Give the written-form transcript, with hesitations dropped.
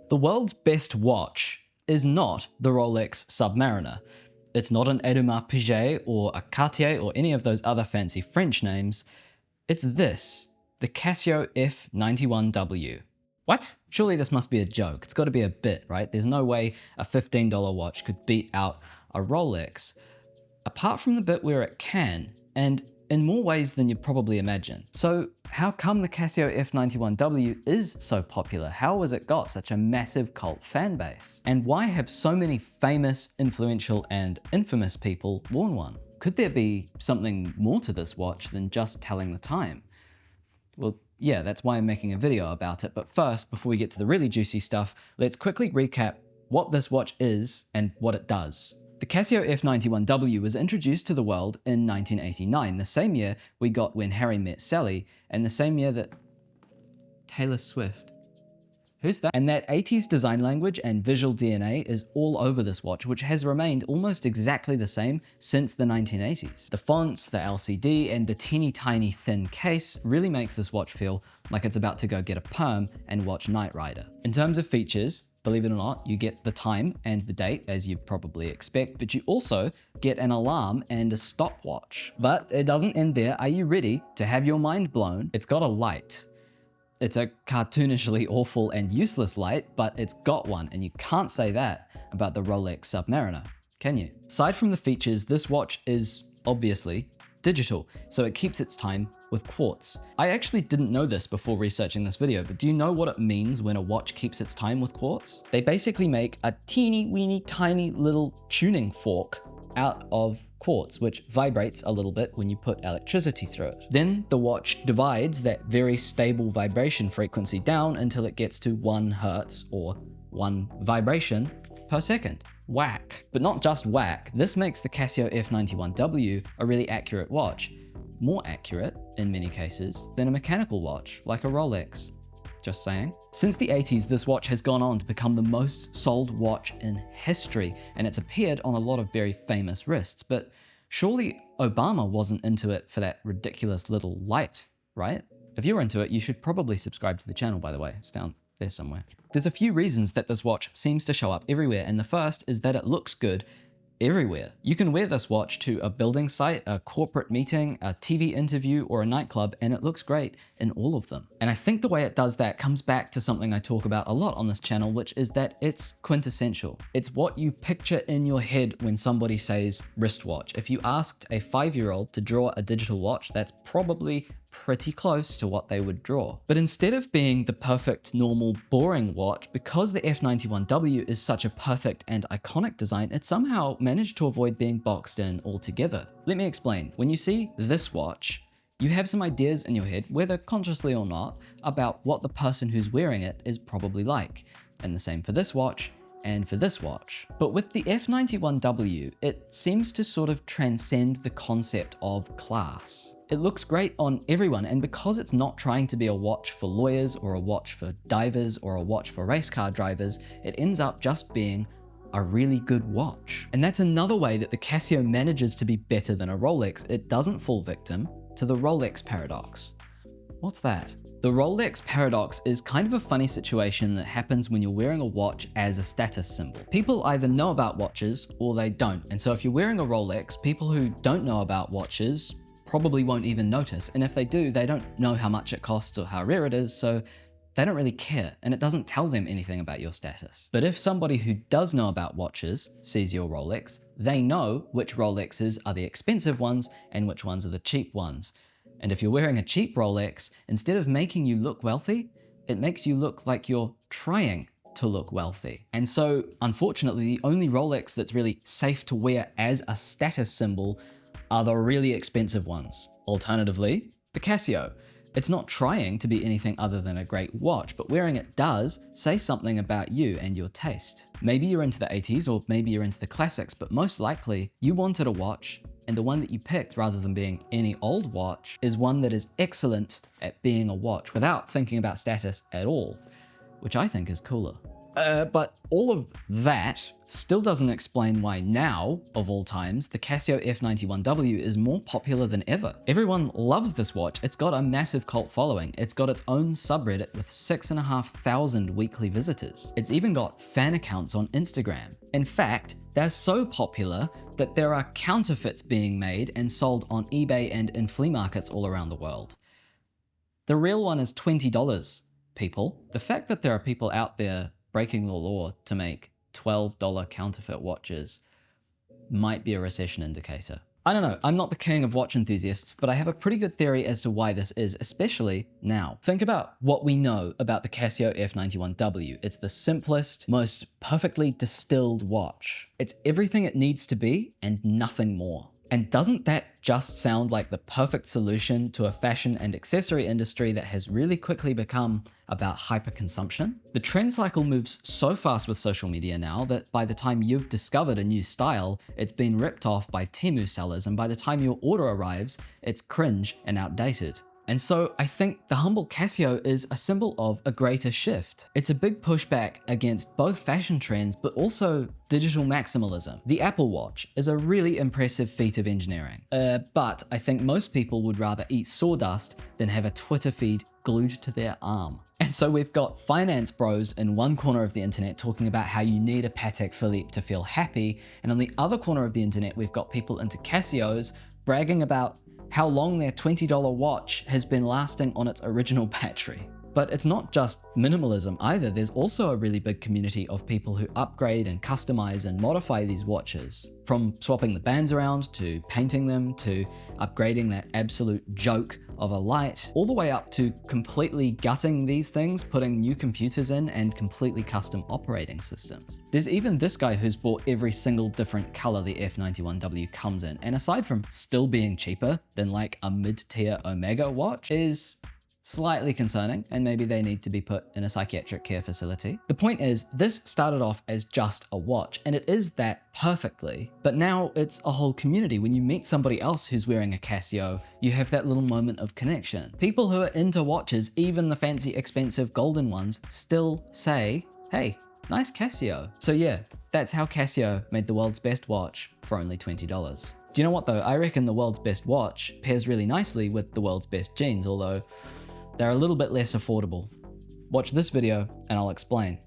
The world's best watch is not the Rolex Submariner. It's not an Audemars Piguet or a Cartier or any of those other fancy French names. It's this, the Casio F-91W. What? Surely this must be a joke. It's got to be a bit, right? There's no way a $15 watch could beat out a Rolex. Apart from the bit where it can, and in more ways than you'd probably imagine. So how come the Casio F-91W is so popular? How has it got such a massive cult fan base? And why have so many famous, influential, and infamous people worn one? Could there be something more to this watch than just telling the time? Well, yeah, that's why I'm making a video about it. But first, before we get to the really juicy stuff, let's quickly recap what this watch is and what it does. The Casio F-91W was introduced to the world in 1989, the same year we got When Harry Met Sally, and the same year that Taylor Swift. Who's that? And that 80s design language and visual DNA is all over this watch, which has remained almost exactly the same since the 1980s. The fonts, the LCD, and the teeny tiny thin case really makes this watch feel like it's about to go get a perm and watch Knight Rider. In terms of features, believe it or not, you get the time and the date, as you probably expect, but you also get an alarm and a stopwatch. But it doesn't end there. Are you ready to have your mind blown? It's got a light. It's a cartoonishly awful and useless light, but it's got one, and you can't say that about the Rolex Submariner, can you? Aside from the features, this watch is obviously digital, so it keeps its time with quartz. I actually didn't know this before researching this video, but do you know what it means when a watch keeps its time with quartz? They basically make a teeny weeny tiny little tuning fork out of quartz, which vibrates a little bit when you put electricity through it. Then the watch divides that very stable vibration frequency down until it gets to 1 hertz or 1 vibration per second. Whack. But not just whack, this makes the Casio F-91W a really accurate watch. More accurate, in many cases, than a mechanical watch, like a Rolex. Just saying. Since the 80s, this watch has gone on to become the most sold watch in history, and it's appeared on a lot of very famous wrists, but surely Obama wasn't into it for that ridiculous little light, right? If you're into it, you should probably subscribe to the channel, by the way. It's down there somewhere. There's a few reasons that this watch seems to show up everywhere, and the first is that it looks good everywhere. You can wear this watch to a building site, a corporate meeting, a TV interview, or a nightclub, and it looks great in all of them. And I think the way it does that comes back to something I talk about a lot on this channel, which is that it's quintessential. It's what you picture in your head when somebody says wristwatch. If you asked a 5-year-old to draw a digital watch, that's probably pretty close to what they would draw. But instead of being the perfect, normal, boring watch, because the F-91W is such a perfect and iconic design, it somehow managed to avoid being boxed in altogether. Let me explain. When you see this watch, you have some ideas in your head, whether consciously or not, about what the person who's wearing it is probably like. And the same for this watch, and for this watch. But with the F-91W, it seems to sort of transcend the concept of class. It looks great on everyone, and because it's not trying to be a watch for lawyers or a watch for divers or a watch for race car drivers, it ends up just being a really good watch. And that's another way that the Casio manages to be better than a Rolex. It doesn't fall victim to the Rolex paradox. What's that? The Rolex paradox is kind of a funny situation that happens when you're wearing a watch as a status symbol. People either know about watches or they don't. And so if you're wearing a Rolex, people who don't know about watches probably won't even notice. And if they do, they don't know how much it costs or how rare it is, so they don't really care, and it doesn't tell them anything about your status. But if somebody who does know about watches sees your Rolex, they know which Rolexes are the expensive ones and which ones are the cheap ones. And if you're wearing a cheap Rolex, instead of making you look wealthy, it makes you look like you're trying to look wealthy. And so, unfortunately, the only Rolex that's really safe to wear as a status symbol are the really expensive ones. Alternatively, the Casio. It's not trying to be anything other than a great watch, but wearing it does say something about you and your taste. Maybe you're into the 80s, or maybe you're into the classics, but most likely you wanted a watch, and the one that you picked, rather than being any old watch, is one that is excellent at being a watch without thinking about status at all, which I think is cooler. But all of that still doesn't explain why now, of all times, the Casio F-91W is more popular than ever. Everyone loves this watch. It's got a massive cult following. It's got its own subreddit with 6,500 weekly visitors. It's even got fan accounts on Instagram. In fact, they're so popular that there are counterfeits being made and sold on eBay and in flea markets all around the world. The real one is $20, people. The fact that there are people out there breaking the law to make $12 counterfeit watches might be a recession indicator. I don't know, I'm not the king of watch enthusiasts, but I have a pretty good theory as to why this is, especially now. Think about what we know about the Casio F-91W. It's the simplest, most perfectly distilled watch. It's everything it needs to be and nothing more. And doesn't that just sound like the perfect solution to a fashion and accessory industry that has really quickly become about hyperconsumption? The trend cycle moves so fast with social media now that by the time you've discovered a new style, it's been ripped off by Temu sellers, and by the time your order arrives, it's cringe and outdated. And so I think the humble Casio is a symbol of a greater shift. It's a big pushback against both fashion trends, but also digital maximalism. The Apple Watch is a really impressive feat of engineering, but I think most people would rather eat sawdust than have a Twitter feed glued to their arm. And so we've got finance bros in one corner of the internet talking about how you need a Patek Philippe to feel happy, and on the other corner of the internet we've got people into Casios bragging about how long their $20 watch has been lasting on its original battery. But it's not just minimalism either. There's also a really big community of people who upgrade and customize and modify these watches. From swapping the bands around, to painting them, to upgrading that absolute joke of a light, all the way up to completely gutting these things, putting new computers in, and completely custom operating systems. There's even this guy who's bought every single different color the F-91W comes in, and aside from still being cheaper than like a mid-tier Omega watch, is slightly concerning, and maybe they need to be put in a psychiatric care facility. The point is, this started off as just a watch, and it is that perfectly, but now it's a whole community. When you meet somebody else who's wearing a Casio, you have that little moment of connection. People who are into watches, even the fancy expensive golden ones, still say, hey, nice Casio. So yeah, that's how Casio made the world's best watch for only $20. Do you know what though? I reckon the world's best watch pairs really nicely with the world's best jeans, although they're a little bit less affordable. Watch this video and I'll explain.